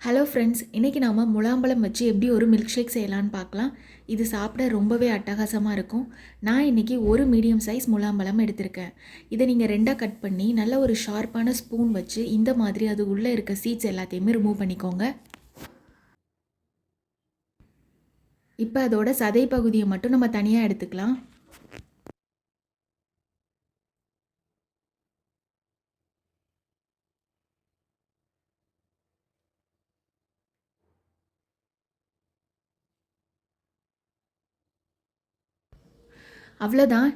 Hello friends, இன்றைக்கி நாம் முலாம்பழம் வச்சு எப்படி ஒரு மில்க் ஷேக் செய்யலான்னு பார்க்கலாம். இது சாப்பிட ரொம்பவே அட்டகாசமாக இருக்கும். நான் இன்றைக்கி ஒரு மீடியம் சைஸ் முலாம்பழம் எடுத்திருக்கேன். இதை நீங்கள் ரெண்டாக கட் பண்ணி நல்ல ஒரு ஷார்ப்பான ஸ்பூன் வச்சு இந்த மாதிரி அது உள்ளே இருக்க சீட்ஸ் எல்லாத்தையுமே ரிமூவ் பண்ணிக்கோங்க. இப்போ அதோட சதை பகுதியை மட்டும் நம்ம தனியாக எடுத்துக்கலாம். அவ்வளோதான்,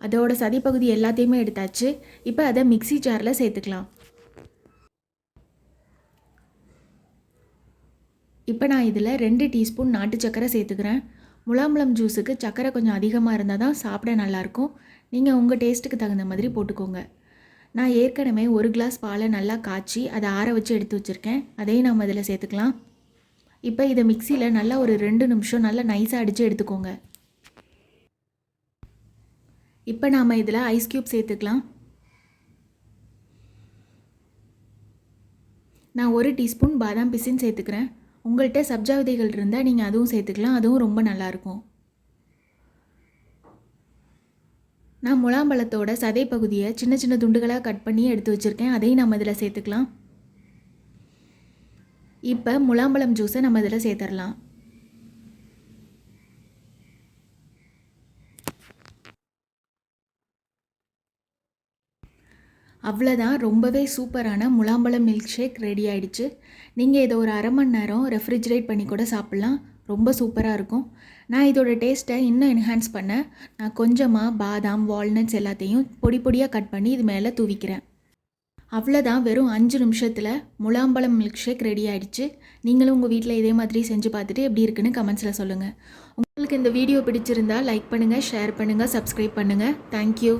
அதோட சதைப்பகுதி எல்லாத்தையுமே எடுத்தாச்சு. இப்போ அதை மிக்ஸி ஜாரில் சேர்த்துக்கலாம். இப்போ நான் இதில் 2 டீஸ்பூன் நாட்டு சர்க்கரை சேர்த்துக்கிறேன். முலாம்பழம் ஜூஸுக்கு சர்க்கரை கொஞ்சம் அதிகமாக இருந்தால் தான் சாப்பிட நல்லாயிருக்கும். நீங்கள் உங்கள் டேஸ்ட்டுக்கு தகுந்த மாதிரி போட்டுக்கோங்க. நான் ஏற்கனவே 1 கிளாஸ் பாலை நல்லா காய்ச்சி அதை ஆற வச்சு எடுத்து வச்சுருக்கேன். அதையும் நம்ம இதில் சேர்த்துக்கலாம். இப்போ இதை மிக்சியில் நல்லா ஒரு 2 நிமிஷம் நல்லா நைஸாக அடித்து எடுத்துக்கோங்க. இப்போ நாம் இதில் ஐஸ் க்யூப் சேர்த்துக்கலாம். நான் 1 டீஸ்பூன் பாதாம் பிசின் சேர்த்துக்கிறேன். உங்கள்கிட்ட சப்ஜா விதைகள் இருந்தால் நீங்கள் அதுவும் சேர்த்துக்கலாம், அதுவும் ரொம்ப நல்லாயிருக்கும். நான் முலாம்பழத்தோட சதை பகுதியை சின்ன சின்ன துண்டுகளாக கட் பண்ணி எடுத்து வச்சுருக்கேன். அதையும் நம்ம இதில் சேர்த்துக்கலாம். இப்போ முலாம்பழம் ஜூஸை நம்ம இதில் சேர்த்துடலாம். அவ்வளோதான், ரொம்பவே சூப்பரான முலாம்பழம் மில்க் ஷேக் ரெடி ஆகிடுச்சு. நீங்கள் இதை ஒரு அரை மணி நேரம் ரெஃப்ரிஜரேட் பண்ணி கூட சாப்பிட்லாம். ரொம்ப சூப்பராக இருக்கும். நான் இதோட டேஸ்ட்டை இன்னும் என்ஹான்ஸ் பண்ண நான் கொஞ்சமாக பாதாம், வால்நட்ஸ் எல்லாத்தையும் பொடி பொடியாக கட் பண்ணி இது மேலே தூவிக்கிறேன். அவ்வளோதான், வெறும் 5 நிமிஷத்தில் முலாம்பழம் மில்க் ஷேக் ரெடி ஆகிடுச்சு. நீங்களும் உங்கள் வீட்டில் இதே மாதிரி செஞ்சு பார்த்துட்டு எப்படி இருக்குன்னு கமெண்ட்ஸில் சொல்லுங்கள். உங்களுக்கு இந்த வீடியோ பிடிச்சிருந்தால் லைக் பண்ணுங்கள், ஷேர் பண்ணுங்கள், சப்ஸ்கிரைப் பண்ணுங்கள். தேங்க்யூ.